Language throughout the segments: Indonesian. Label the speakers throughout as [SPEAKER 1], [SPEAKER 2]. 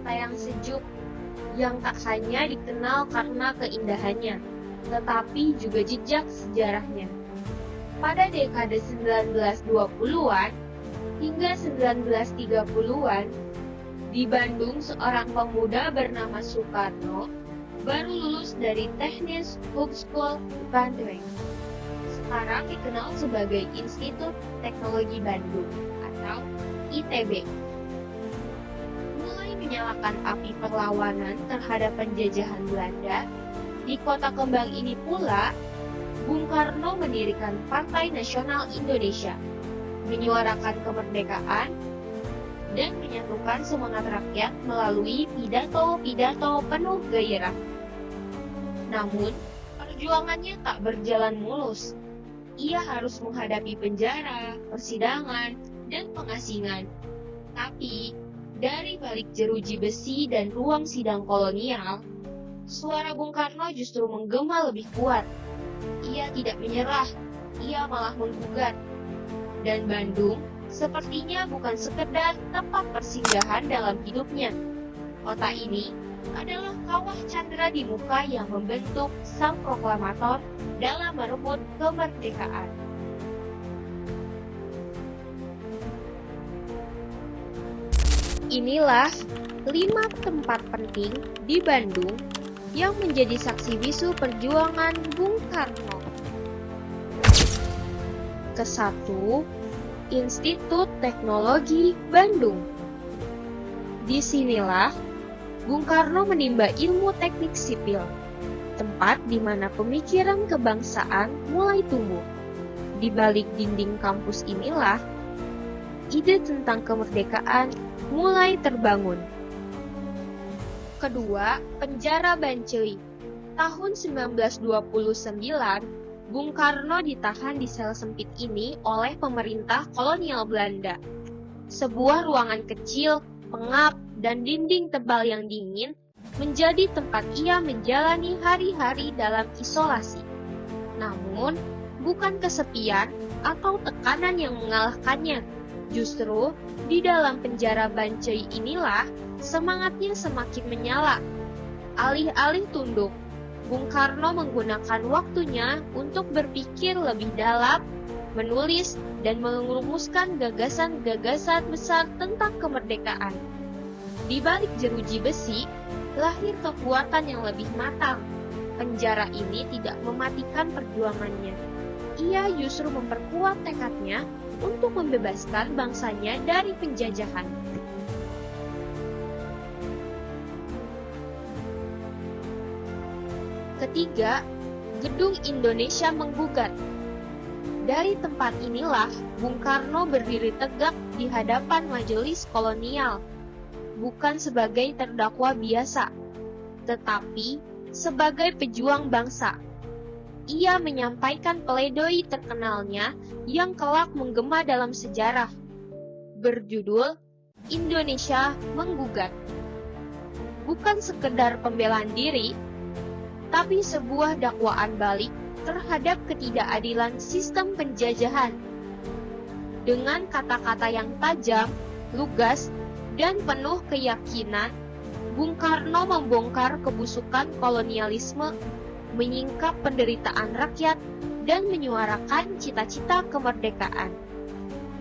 [SPEAKER 1] kota yang sejuk, yang tak hanya dikenal karena keindahannya, tetapi juga jejak sejarahnya. Pada dekade 1920-an hingga 1930-an, di Bandung seorang pemuda bernama Soekarno baru lulus dari Technische Hogeschool Bandung. Sekarang dikenal sebagai Institut Teknologi Bandung atau ITB. Mulai menyalakan api perlawanan terhadap penjajahan Belanda, di kota kembang ini pula Bung Karno mendirikan Partai Nasional Indonesia, menyuarakan kemerdekaan dan menyatukan semangat rakyat melalui pidato-pidato penuh gairah. Namun, perjuangannya tak berjalan mulus. Ia harus menghadapi penjara, persidangan, dan pengasingan. Tapi, dari balik jeruji besi dan ruang sidang kolonial, suara Bung Karno justru menggema lebih kuat. Ia tidak menyerah, ia malah menggugat. Dan Bandung sepertinya bukan sekedar tempat persinggahan dalam hidupnya. Kota ini adalah kawah candera di muka yang membentuk sang proklamator dalam merebut kemerdekaan. Inilah 5 tempat penting di Bandung yang menjadi saksi bisu perjuangan Bung Karno. Ke-1, Institut Teknologi Bandung. Disinilah Bung Karno menimba ilmu teknik sipil, tempat di mana pemikiran kebangsaan mulai tumbuh. Di balik dinding kampus inilah, ide tentang kemerdekaan mulai terbangun. Kedua, Penjara Bancai. Tahun 1929, Bung Karno ditahan di sel sempit ini oleh pemerintah kolonial Belanda. Sebuah ruangan kecil, pengap, dan dinding tebal yang dingin menjadi tempat ia menjalani hari-hari dalam isolasi. Namun, bukan kesepian atau tekanan yang mengalahkannya. Justru, di dalam penjara Bancai inilah semangatnya semakin menyala. Alih-alih tunduk, Bung Karno menggunakan waktunya untuk berpikir lebih dalam, menulis, dan merumuskan gagasan-gagasan besar tentang kemerdekaan. Di balik jeruji besi, lahir kekuatan yang lebih matang. Penjara ini tidak mematikan perjuangannya. Ia justru memperkuat tekadnya untuk membebaskan bangsanya dari penjajahan. Ketiga, Gedung Indonesia Menggugat. Dari tempat inilah Bung Karno berdiri tegak di hadapan majelis kolonial, bukan sebagai terdakwa biasa, tetapi sebagai pejuang bangsa. Ia menyampaikan pledoi terkenalnya yang kelak menggema dalam sejarah, berjudul Indonesia Menggugat. Bukan sekedar pembelaan diri, tapi sebuah dakwaan balik terhadap ketidakadilan sistem penjajahan. Dengan kata-kata yang tajam, lugas, dan penuh keyakinan, Bung Karno membongkar kebusukan kolonialisme, menyingkap penderitaan rakyat, dan menyuarakan cita-cita kemerdekaan.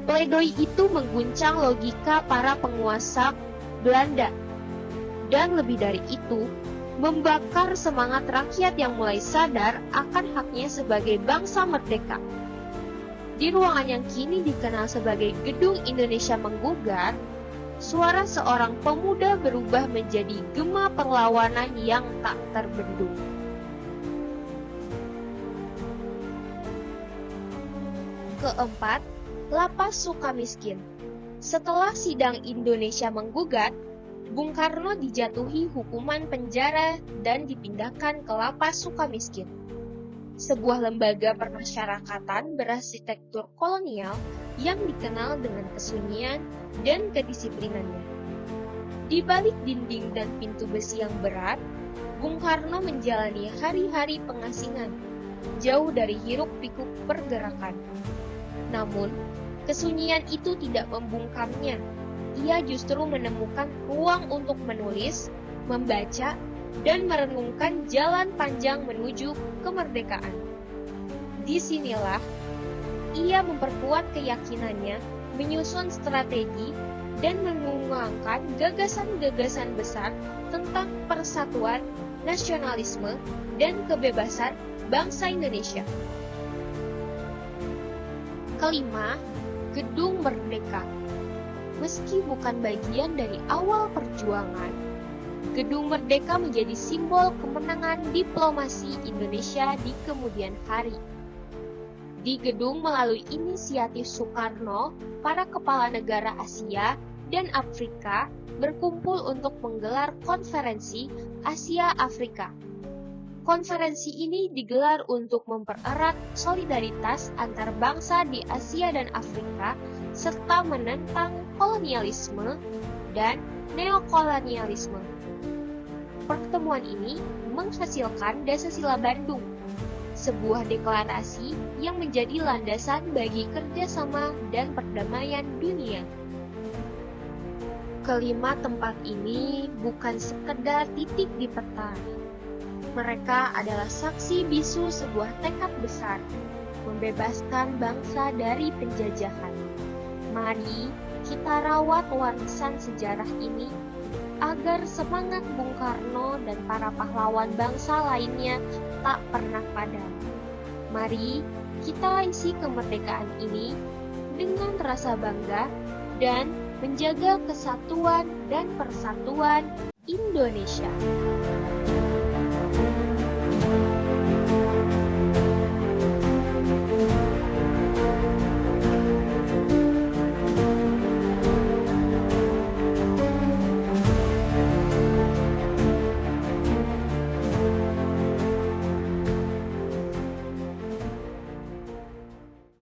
[SPEAKER 1] Pledoi itu mengguncang logika para penguasa Belanda, dan lebih dari itu, membakar semangat rakyat yang mulai sadar akan haknya sebagai bangsa merdeka. Di ruangan yang kini dikenal sebagai Gedung Indonesia Menggugat, suara seorang pemuda berubah menjadi gema perlawanan yang tak terbendung. Keempat, Lapas Sukamiskin. Setelah sidang Indonesia Menggugat, Bung Karno dijatuhi hukuman penjara dan dipindahkan ke Lapas Sukamiskin, sebuah lembaga permasyarakatan berarsitektur kolonial yang dikenal dengan kesunyian dan kedisiplinannya. Di balik dinding dan pintu besi yang berat, Bung Karno menjalani hari-hari pengasingan, jauh dari hiruk-pikuk pergerakan. Namun, kesunyian itu tidak membungkamnya. ia justru menemukan ruang untuk menulis, membaca, dan merenungkan jalan panjang menuju kemerdekaan. Disinilah ia memperkuat keyakinannya, menyusun strategi, dan mengungkapkan gagasan-gagasan besar tentang persatuan, nasionalisme, dan kebebasan bangsa Indonesia. Kelima, Gedung Merdeka. Meski bukan bagian dari awal perjuangan, Gedung Merdeka menjadi simbol kemenangan diplomasi Indonesia di kemudian hari. Di gedung melalui inisiatif Soekarno, para kepala negara Asia dan Afrika berkumpul untuk menggelar konferensi Asia-Afrika. Konferensi ini digelar untuk mempererat solidaritas antar bangsa di Asia dan Afrika serta menentang kolonialisme dan neokolonialisme. Pertemuan ini menghasilkan Dasar Bandung, sebuah deklarasi yang menjadi landasan bagi kerjasama dan perdamaian dunia. Kelima tempat ini bukan sekedar titik di peta. Mereka adalah saksi bisu sebuah tekad besar, membebaskan bangsa dari penjajahan. Mari kita rawat warisan sejarah ini agar semangat Bung Karno dan para pahlawan bangsa lainnya tak pernah padam. Mari kita isi kemerdekaan ini dengan rasa bangga dan menjaga kesatuan dan persatuan Indonesia.